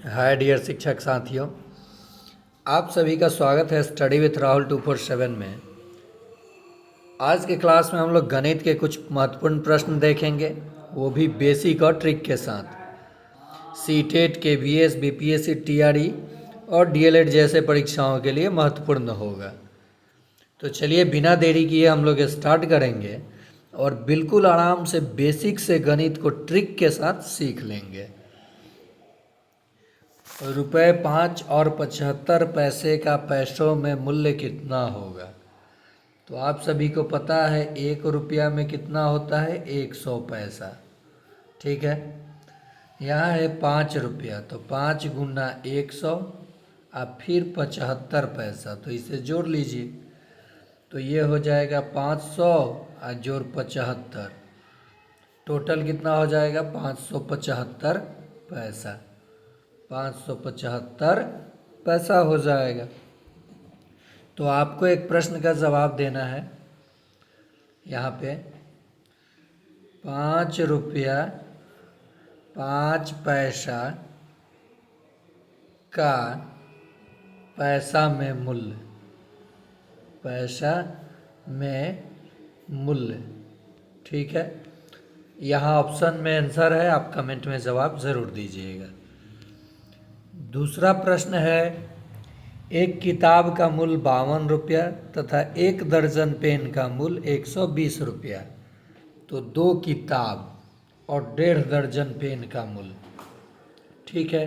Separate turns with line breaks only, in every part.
Hi dear शिक्षक साथियों, आप सभी का स्वागत है स्टडी विथ राहुल 247 में। आज के क्लास में हम लोग गणित के कुछ महत्वपूर्ण प्रश्न देखेंगे, वो भी बेसिक और ट्रिक के साथ। सीटेट, केवीएस, बीपीएससी, टीआरई और डीएलएड जैसे परीक्षाओं के लिए महत्वपूर्ण होगा। तो चलिए बिना देरी किए हम लोग स्टार्ट करेंगे और बिल्कुल आराम से बेसिक से गणित को ट्रिक के साथ सीख लेंगे। रुपये 5 और 75 पैसे का पैसों में मूल्य कितना होगा? तो आप सभी को पता है 1 रुपया में कितना होता है? 100 पैसा। ठीक है, यहाँ है 5 रुपया, तो 5 गुना 100 और फिर 75 पैसा, तो इसे जोड़ लीजिए। तो ये हो जाएगा 500 और जोड़ 75, टोटल कितना हो जाएगा? 575 पैसा। 575 पैसा हो जाएगा। तो आपको एक प्रश्न का जवाब देना है यहाँ पे। 5 रुपया 5 पैसा का पैसा में मूल्य, पैसा में मूल्य। ठीक है, यहाँ ऑप्शन में आंसर है, आप कमेंट में जवाब ज़रूर दीजिएगा। दूसरा प्रश्न है, एक किताब का मूल्य 52 रुपया तथा 1 दर्जन पेन का मूल्य 120 रुपया। तो 2 किताब और 1.5 दर्जन पेन का मूल्य। ठीक है,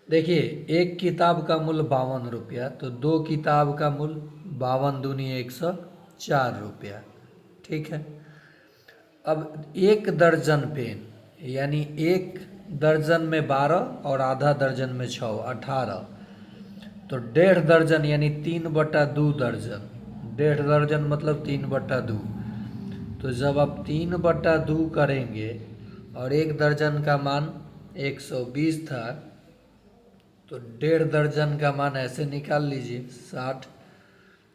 देखिए एक किताब का मूल्य 52 रुपया, तो 2 किताब का मूल्य 52 दूनी 104 रुपया। ठीक है, अब 1 दर्जन पेन, यानी 1 दर्जन में 12 और आधा दर्जन में 6, 18। तो 1.5 दर्जन यानी 3/2 दर्जन। 1.5 दर्जन मतलब 3/2। तो जब आप 3/2 करेंगे और 1 दर्जन का मान 120 था, तो 1.5 दर्जन का मान ऐसे निकाल लीजिए, 60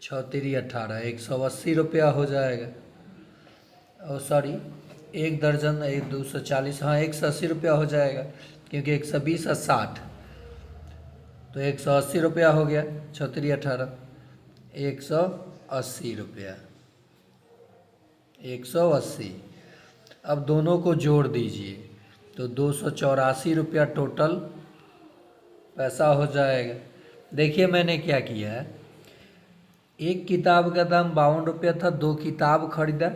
6 18, 180 रुपया हो जाएगा। और सॉरी, 1 दर्जन 240, हाँ 180 रुपया हो जाएगा, क्योंकि 120 और 60, तो 180 रुपया हो गया। 6 18, 180 रुपया, 180। अब दोनों को जोड़ दीजिए, तो 284 रुपया टोटल पैसा हो जाएगा। देखिए मैंने क्या किया है, एक किताब का दाम 52 रुपया था, 2 किताब खरीदा,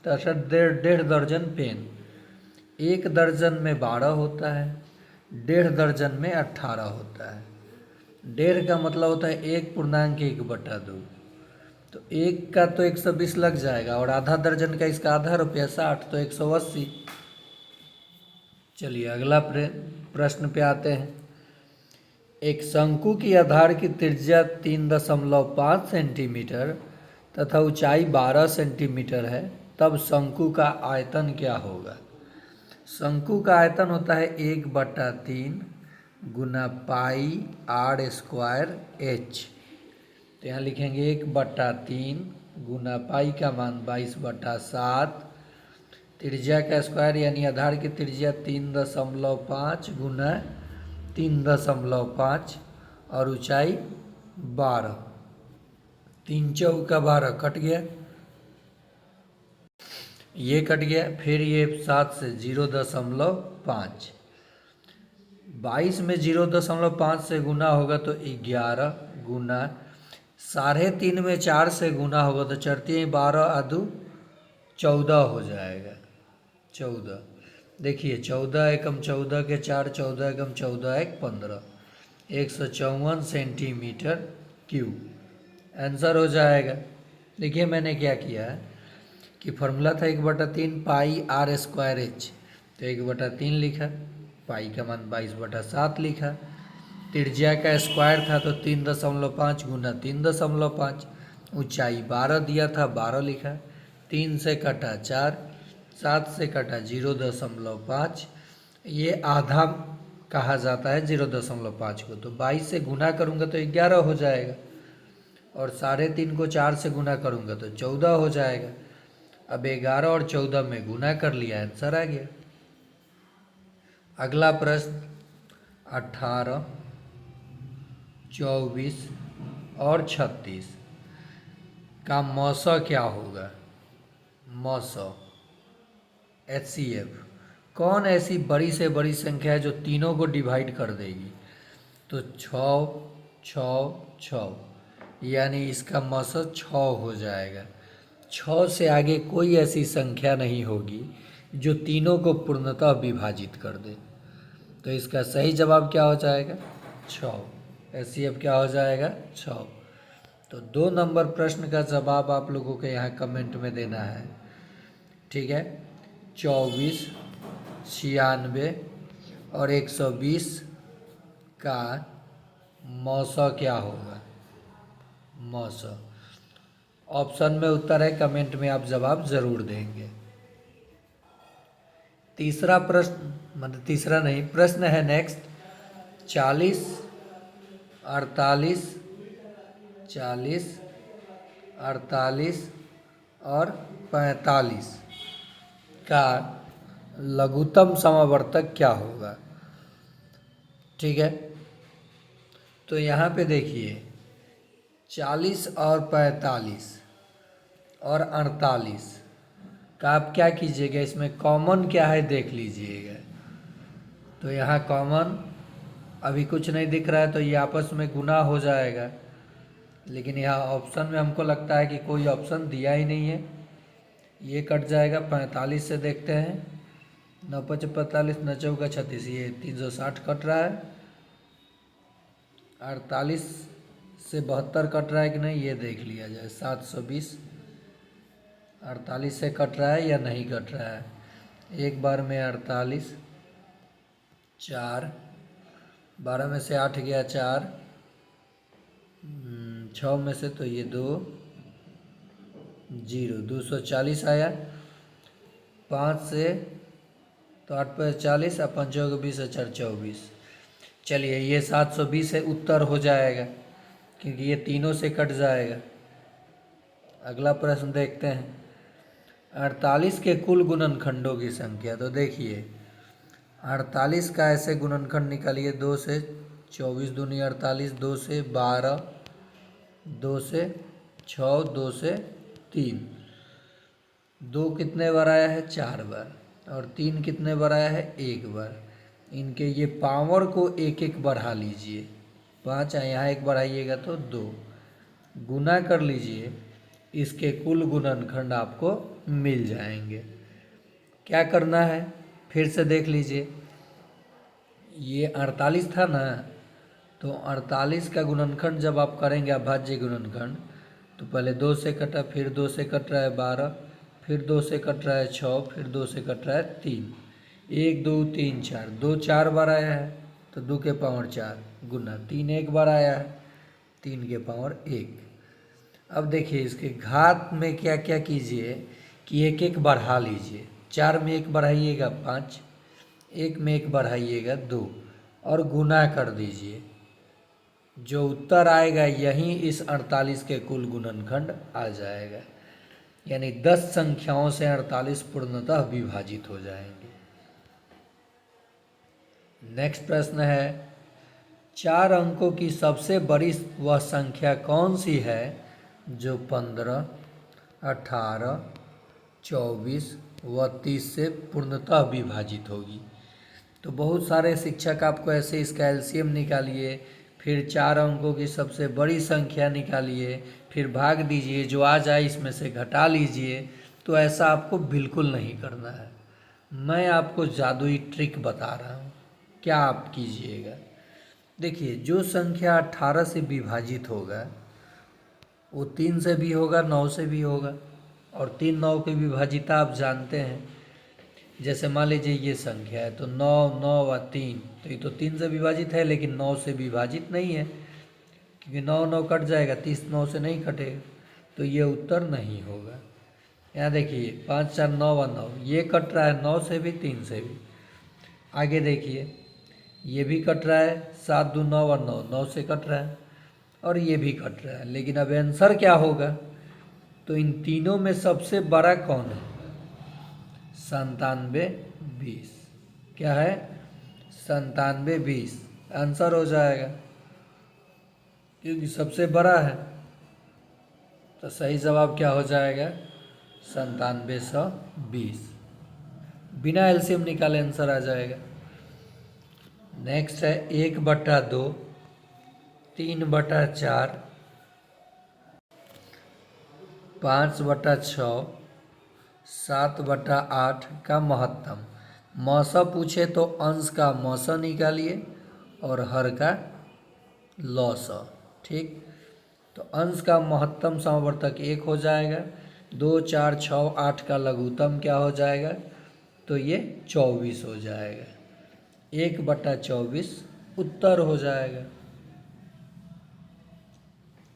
तो 1.5 दर्जन पेन। 1 दर्जन में 12 होता है, 1.5 दर्जन में 18 होता है। 1.5 का मतलब होता है 1.1/2। तो 1 का तो 120 लग जाएगा, और आधा दर्जन का इसका आधा रुपया 60, तो 180। चलिए अगला प्रश्न पे आते हैं। एक शंकु की आधार की त्रिज्या 3.5 सेंटीमीटर तथा ऊंचाई 12 सेंटीमीटर है, तब शंकु का आयतन क्या होगा? शंकु का आयतन होता है 1/3 गुना पाई r² h। तो यहाँ लिखेंगे 1/3 गुना पाई का मान 22/7, त्रिज्या का स्क्वायर यानी आधार की त्रिज्या 3.5 गुना 3.5 और ऊंचाई 12। 3 चौका 12 कट गया, ये कट गया, फिर ये 7 से 0.5, 22 में 0.5 से गुना होगा तो 11 गुना 3.5 में 4 से गुना होगा तो 4 12 आदू 14 हो जाएगा। 14, देखिए 14 एकम 14 के 4, 14 एकम 14 एक 15, 154 सेंटीमीटर क्यूब आंसर हो जाएगा। देखिए मैंने क्या किया है कि फॉर्मूला था 1/3 पाई r² h, तो 1/3 लिखा, पाई का मान 22/7 लिखा, त्रिज्या का स्क्वायर था तो 3.5 गुना 3.5, ऊंचाई 12 दिया था 12 लिखा, 3 से कटा 4, 7 से कटा 0.5, ये आधा कहा जाता है 0.5 को, तो 22 से गुना करूँगा तो 11 हो जाएगा, और 3.5 को 4 से गुना करूँगा तो 14 हो जाएगा। अब 11 और 14 में गुना कर लिया, आंसर आ गया। अगला प्रश्न, 18, 24 और 36 का मौसा क्या होगा? मौसा HCF कौन ऐसी बड़ी से बड़ी संख्या है जो तीनों को डिवाइड कर देगी? तो 6, 6, 6, यानी इसका मौसा 6 हो जाएगा। 6 से आगे कोई ऐसी संख्या नहीं होगी जो तीनों को पूर्णतः विभाजित कर दे। तो इसका सही जवाब क्या हो जाएगा? 6। HCF क्या हो जाएगा? 6। तो 2 नंबर प्रश्न का जवाब आप लोगों को यहाँ कमेंट में देना है। ठीक है, 24, 96 और 120 का मौसा क्या होगा? मौसा ऑप्शन में उत्तर है, कमेंट में आप जवाब ज़रूर देंगे। तीसरा प्रश्न, मतलब तीसरा नहीं, प्रश्न है नेक्स्ट 40, 48, 40, 48 और 45 का लघुत्तम समावर्तक क्या होगा? ठीक है, तो यहाँ पे देखिए 40 और 45 और 48 का आप क्या कीजिएगा, इसमें कॉमन क्या है देख लीजिएगा। तो यहाँ कॉमन अभी कुछ नहीं दिख रहा है, तो ये आपस में गुना हो जाएगा। लेकिन यहाँ ऑप्शन में हमको लगता है कि कोई ऑप्शन दिया ही नहीं है, ये कट जाएगा। 45 से देखते हैं, 9 5 45, 9 4 36, ये 360 कट रहा है। 48 से 72 कट रहा है कि नहीं, ये देख लिया जाए। 720 48 से कट रहा है या नहीं कट रहा है? एक बार में 48, 4, 12 में से 8 गया 4, 6 में से तो ये 2, 0, 240 आया। 5 से तो 8 पर 40 और 5 को 20 और 4 24। चलिए ये 720 है, उत्तर हो जाएगा क्योंकि ये तीनों से कट जाएगा। अगला प्रश्न देखते हैं, 48 के कुल गुणनखंडों की संख्या। तो देखिए 48 का ऐसे गुणनखंड निकालिए, 2 से 24 दूनी 48, 2 से 12, 2 से 6, 2 से 3। 2 कितने बार आया है? 4 बार। और 3 कितने बार आया है? 1 बार। इनके ये पावर को एक एक बढ़ा लीजिए। 5 यहाँ एक बढ़ाइएगा तो 2, गुना कर लीजिए, इसके कुल गुणनखंड आपको मिल जाएंगे। क्या करना है फिर से देख लीजिए, ये 48 था ना, तो 48 का गुणनखंड जब आप करेंगे अभाज्य गुणनखंड, तो पहले 2 से कटा, फिर 2 से कट रहा है 12, फिर 2 से कट रहा है 6, फिर 2 से कट रहा है 3। 1 2 3 4, 2 4 बार आया है तो 2 के पावर 4 गुना 3 एक बार आया है, 3 के पावर 1। अब देखिए इसके घात में क्या क्या कीजिए कि एक एक बढ़ा लीजिए। 4 में 1 बढ़ाइएगा 5, 1 में 1 बढ़ाइएगा 2 और गुना कर दीजिए। जो उत्तर आएगा यही इस 48 के कुल गुणनखंड आ जाएगा। यानी 10 संख्याओं से 48 पूर्णतः विभाजित हो जाएंगे। नेक्स्ट प्रश्न है, 4 अंकों की सबसे बड़ी वह संख्या कौन सी है जो 15, 18, 24 व 30 से पूर्णतः विभाजित होगी? तो बहुत सारे शिक्षक आपको ऐसे इसका एलसीएम निकालिए, फिर 4 अंकों की सबसे बड़ी संख्या निकालिए, फिर भाग दीजिए, जो आ जाए इसमें से घटा लीजिए। तो ऐसा आपको बिल्कुल नहीं करना है। मैं आपको जादुई ट्रिक बता रहा हूँ, क्या आप कीजिएगा। देखिए जो संख्या 18 से विभाजित होगा वो 3 से भी होगा, 9 से भी होगा, और 3 9 की विभाजिता आप जानते हैं। जैसे मान लीजिए ये संख्या है तो 9 9 व 3, तो ये तो 3 से विभाजित है लेकिन 9 से विभाजित नहीं है, क्योंकि 9 9 कट जाएगा, 30 9 से नहीं कटेगा, तो ये उत्तर नहीं होगा। यहाँ देखिए 5 4 9 व 9, ये कट रहा है 9 से भी 3 से भी। आगे देखिए ये भी कट रहा है, 7 2 9 व 9, 9 से कट रहा है, और ये भी कट रहा है। लेकिन अब आंसर क्या होगा? तो इन तीनों में सबसे बड़ा कौन है? 97 20। क्या है? 97 20। आंसर हो जाएगा, क्योंकि सबसे बड़ा है। तो सही जवाब क्या हो जाएगा? 9720। बिना एलसीएम निकाले आंसर आ जाएगा। नेक्स्ट है 1/2, 3/4, 5/6, 7/8 का महत्तम। मौसा पूछे तो अंश का मौसा निकालिए और हर का लौसा। ठीक, तो अंश का महत्तम समवर्तक 1 हो जाएगा। 2, 4, 6, 8 का लघुत्तम क्या हो जाएगा? तो ये 24 हो जाएगा। 1/24 उत्तर हो जाएगा।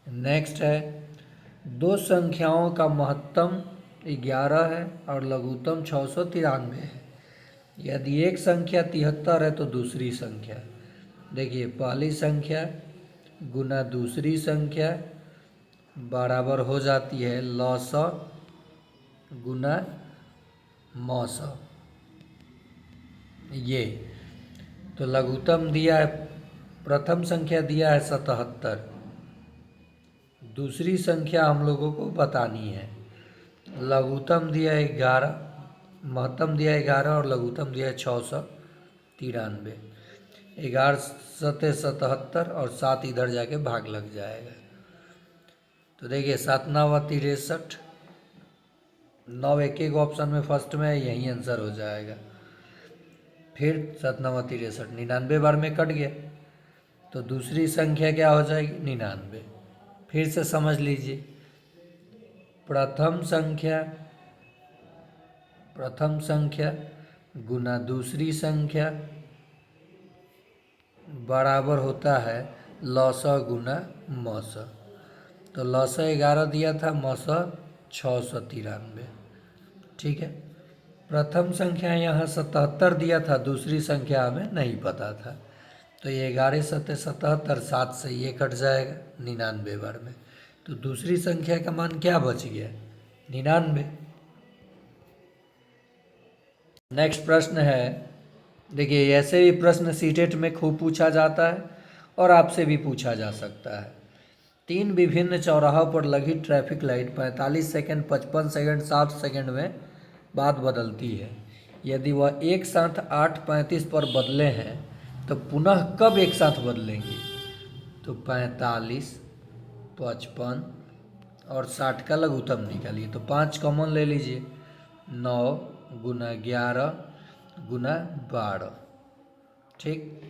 नेक्स्ट है, दो संख्याओं का महत्तम 11 है और लघुत्तम 693 है। यदि एक संख्या 73 है तो दूसरी संख्या, देखिए पहली संख्या गुना दूसरी संख्या बराबर हो जाती है लौसा गुना मौसा। ये तो लघुत्तम दिया है, प्रथम संख्या दिया है 77, दूसरी संख्या हम लोगों को बतानी है। लघुत्तम दिया है 11, महत्तम दिया है 11 और लघुत्तम दिया है 693। 11 सते 77 और 7 इधर जाके भाग लग जाएगा। तो देखिए 7 9 63, 9 एक ऑप्शन में फर्स्ट में है, यही आंसर हो जाएगा। फिर 7 9 63, 99 बार में कट गया, तो दूसरी संख्या क्या हो जाएगी? 99। फिर से समझ लीजिए, प्रथम संख्या गुना दूसरी संख्या बराबर होता है लौसा गुना मौसा। तो लौसा 11 दिया था, मौसा 693। ठीक है, प्रथम संख्या यहाँ 77 दिया था, दूसरी संख्या हमें नहीं पता था। तो ये 11 सत्ते 77, 7 से ये कट जाएगा 99 बार में। तो दूसरी संख्या का मान क्या बच गया? 99। नेक्स्ट प्रश्न है, देखिए ऐसे भी प्रश्न सीटेट में खूब पूछा जाता है और आपसे भी पूछा जा सकता है। 3 विभिन्न चौराहों पर लगी traffic light 45 second, 55 second, 60 second में बाद बदलती है। यदि वह एक साथ 8:35 पर बदले हैं तो पुनः कब एक साथ बदलेंगी? तो 45, 55 और 60 का लघुत्तम निकालिए। तो 5 कॉमन ले लीजिए, 9 गुना 11 गुना 12। ठीक,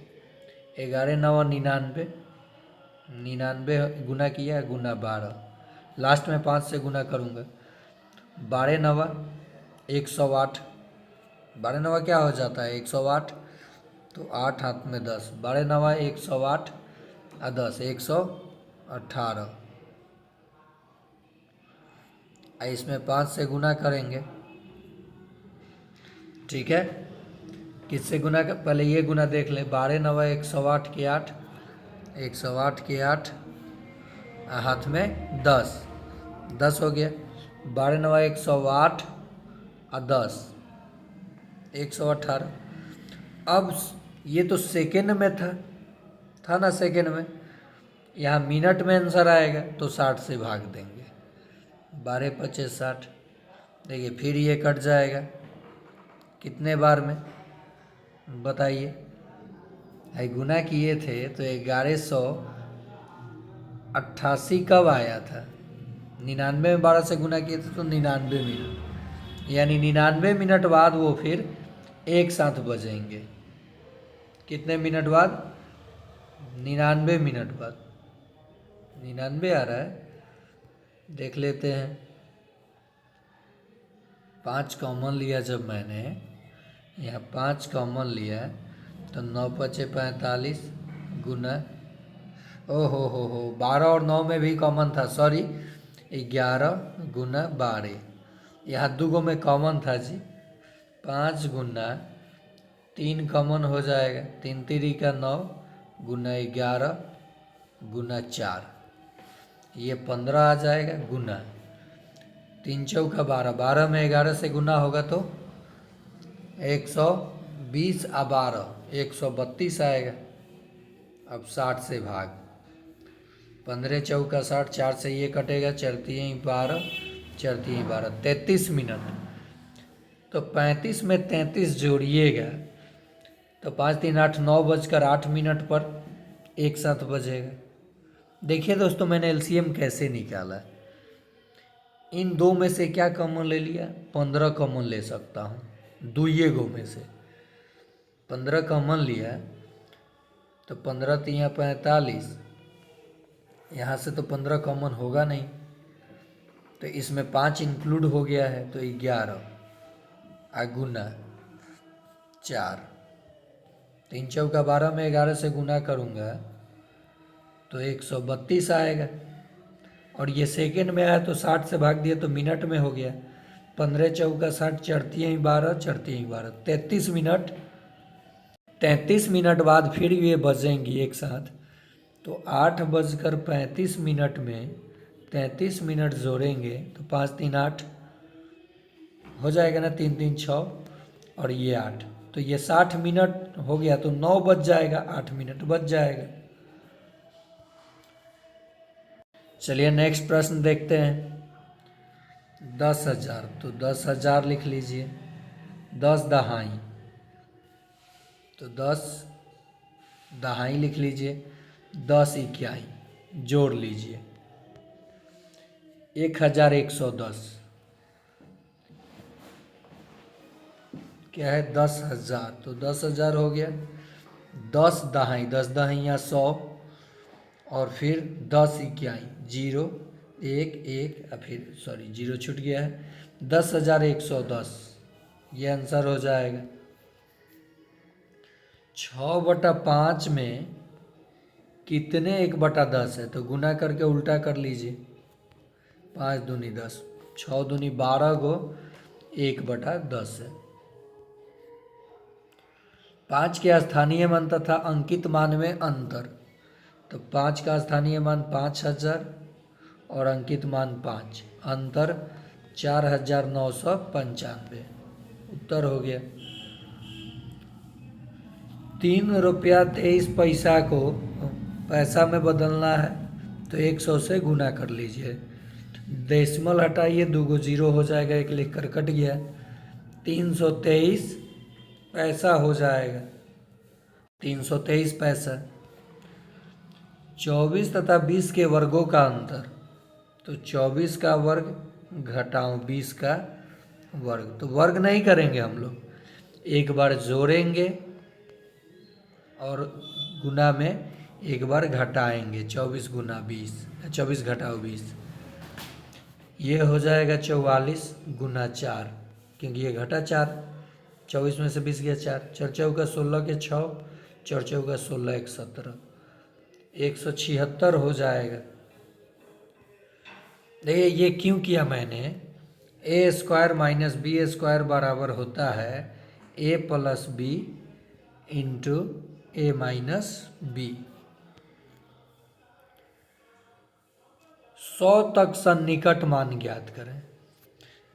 11 9 99, 99 गुना किया गुना 12, लास्ट में 5 से गुना करूँगा। 12 9 108, 12 9 क्या हो जाता है? 108। तो 8 हाथ में 10, 12 9 108 और 10 118। इसमें 5 से गुना करेंगे। ठीक है, किससे गुना कर? पहले ये गुना देख ले, 12 9 108 के 8, 108 के 8, हाथ में 10, 10 हो गया। 12 9 108 और 10 118। अब ये तो सेकेंड में था ना, सेकेंड में, यहाँ मिनट में आंसर आएगा तो 60 से भाग देंगे। 12 25 60। देखिए फिर ये कट जाएगा, कितने बार में बताइए? गुना किए थे तो 1188 कब आया था? 99 में 12 से गुना किए थे तो 99 मिनट, यानी 99 मिनट बाद वो फिर एक साथ बजेंगे। कितने मिनट बाद? 99 मिनट बाद। 99 आ रहा है, देख लेते हैं। 5 कॉमन लिया जब मैंने, यहाँ 5 कॉमन लिया तो 9 5 45 गुना, ओहो हो 12 और 9 में भी कॉमन था, सॉरी 11 गुना 12, यहाँ 2 में कॉमन था जी। 5 गुना 3 कॉमन हो जाएगा, 3 3 का 9 गुना 11 गुना 4, ये 15 आ जाएगा गुना 3 चौका 12, 12 में 11 से गुना होगा तो 120 और 12 132 आएगा। अब 60 से भाग, 15 चौका 60, 4 से ये कटेगा, चरती 12, चरती 12, 33 मिनट। तो 35 में 33 जोड़िएगा तो 5 3 8, 9:08 पर एक साथ बजेगा। देखिए दोस्तों, मैंने एलसीएम कैसे निकाला। इन दो में से क्या कॉमन ले लिया, 15 कॉमन ले सकता हूँ। दुइये गो में से 15 कॉमन लिया तो 15 तिया 45, यहाँ से तो 15 कॉमन होगा नहीं, तो इसमें 5 इंक्लूड हो गया है, तो 11 गुना 4, 3 चौका 12 में 11 से गुना करूँगा तो 132 आएगा। और ये सेकेंड में आया तो 60 से भाग दिया तो मिनट में हो गया। 15 चौका 60, चढ़ती ही 12, चढ़ती ही 12, 33 मिनट। 33 मिनट बाद फिर ये बजेंगी एक साथ, तो 8:35 में 33 मिनट जोड़ेंगे तो 5 3 8 हो जाएगा ना, 3 3 6 और ये 8, तो ये 60 मिनट हो गया, तो 9 बज जाएगा, 8 मिनट बच जाएगा। चलिए नेक्स्ट प्रश्न देखते हैं। 10,000, तो 10,000 लिख लीजिए। 10 दहाई, तो 10 दहाई लिख लीजिए। 10 इक्याई जोड़ लीजिए, 1110। क्या है, 10,000, तो 10,000 हो गया। 10 दहाई, 10 दहाइयाँ 100, और फिर 10 इक्याई 0 1 1, फिर सॉरी 0 छूट गया है, 10,110, ये आंसर हो जाएगा। 6/5 में कितने 1/10 है, तो गुना करके उल्टा कर लीजिए। 5 दूनी 10, 6 दूनी 12 गो 1/10 है। 5 के स्थानीय मान तथा अंकित मान में अंतर, तो 5 का स्थानीय मान 5,000 और अंकित मान 5, अंतर 4,995, उत्तर हो गया। 3 रुपया 23 पैसा को पैसा में बदलना है तो 100 से गुना कर लीजिए। डेसिमल हटाइए, 2 गो 0 हो जाएगा, एक लिख कर कट गया, 323 पैसा हो जाएगा। 323 पैसा। 24 तथा 20 के वर्गों का अंतर, तो 24 का वर्ग घटाओ 20 का वर्ग, तो वर्ग नहीं करेंगे हम लोग, एक बार जोड़ेंगे और गुना में एक बार घटाएंगे। 24 गुना 20, 24 घटाओ 20, ये हो जाएगा 44 गुना 4, क्योंकि ये घटा 4, 24 में से 20 गया 4, 4 चौका 16 के 6, 4 चौका 16 1 17, 176 हो जाएगा। देखिए ये क्यों किया मैंने, a² माइनस b² बराबर होता है a plus B into a minus B. 100 तक सन्निकट मान ज्ञात करें,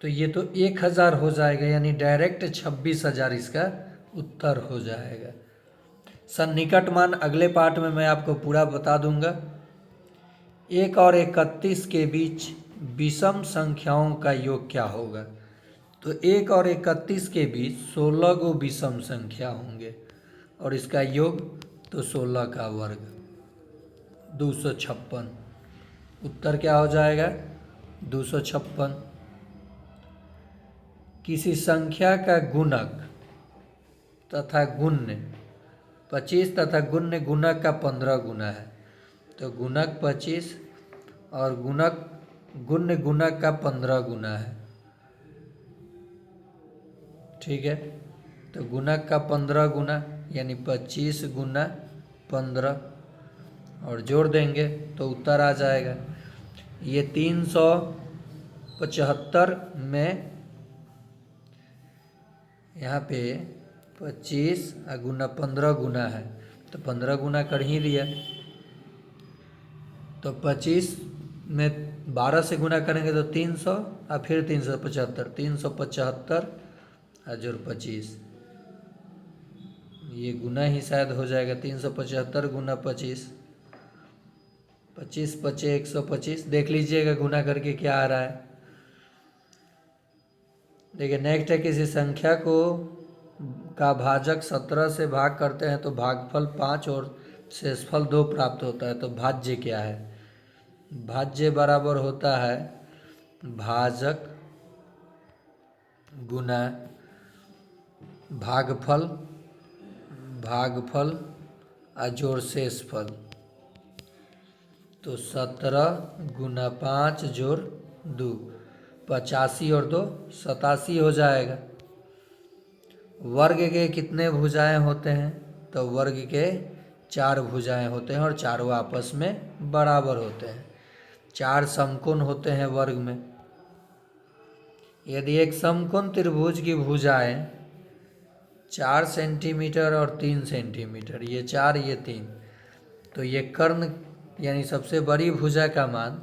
तो ये तो 1,000 हो जाएगा, यानी डायरेक्ट 26,000 इसका उत्तर हो जाएगा। सन्निकट मान अगले पार्ट में मैं आपको पूरा बता दूंगा। 1 और 31 के बीच विषम संख्याओं का योग क्या होगा, तो 1 और 31 के बीच 16 गो विषम संख्या होंगे और इसका योग तो 16 का वर्ग 256, उत्तर क्या हो जाएगा 256। किसी संख्या का गुणक तथा गुण्य 25 तथा गुण्य गुणक का 15 गुना है, तो गुणक 25 और गुणक गुण्य गुणक का 15 गुना है, ठीक है। तो गुणक का 15 गुना यानी 25 गुना 15 और जोड़ देंगे तो उत्तर आ जाएगा। ये 375 में यहाँ पे 25 गुना 15 गुना है, तो 15 गुना कर ही लिया, तो 25 में 12 से गुना करेंगे तो 300 और फिर 375, 375 और जोड़ 25, ये गुना ही शायद हो जाएगा, 375 गुना 25, 25 पचे 125। देख लीजिएगा गुना करके क्या आ रहा है। देखिए नेक्स्ट है, किसी संख्या को का भाजक 17 से भाग करते हैं तो भागफल 5 और शेषफल 2 प्राप्त होता है। तो भाज्य क्या है? भाज्य बराबर होता है भाजक गुना भागफल, भागफल जोड़ शेषफल। तो 17 गुना 5 जोड़ 2, 85 और 2 87 हो जाएगा। वर्ग के कितने भुजाएं होते हैं? तो वर्ग के 4 भुजाएं होते हैं और चारों आपस में बराबर होते हैं। 4 समकोण होते हैं वर्ग में। यदि एक समकोण त्रिभुज की भुजाएं 4 सेंटीमीटर और 3 सेंटीमीटर, ये 4 ये 3, तो ये कर्ण यानी सबसे बड़ी भुजा का मान,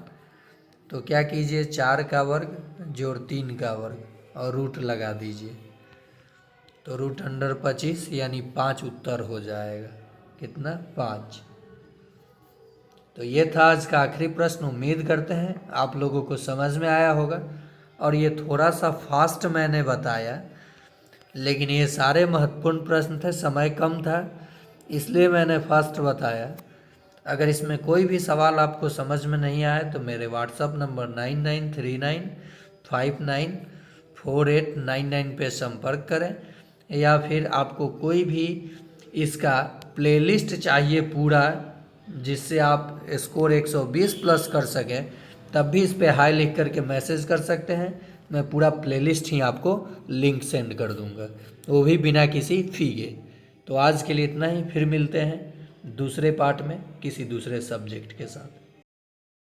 तो क्या कीजिए 4 का वर्ग जोड़ 3 का वर्ग और रूट लगा दीजिए। तो रूट अंडर 25 यानी 5 उत्तर हो जाएगा। कितना? 5। तो ये था आज का आखिरी प्रश्न। उम्मीद करते हैं आप लोगों को समझ में आया होगा। और ये थोड़ा सा फास्ट मैंने बताया, लेकिन ये सारे महत्वपूर्ण प्रश्न थे, समय कम था इसलिए मैंने फास्ट बताया। अगर इसमें कोई भी सवाल आपको समझ में नहीं आया तो मेरे व्हाट्सअप नंबर 9939594899 पे संपर्क करें, या फिर आपको कोई भी इसका प्लेलिस्ट चाहिए पूरा जिससे आप स्कोर 120 प्लस कर सकें, तब भी इस पे हाई लिख करके मैसेज कर सकते हैं। मैं पूरा प्लेलिस्ट ही आपको लिंक सेंड कर दूंगा, वो भी बिना किसी फ़ी के। तो आज के लिए इतना ही, फिर मिलते हैं दूसरे पार्ट में किसी दूसरे सब्जेक्ट के साथ।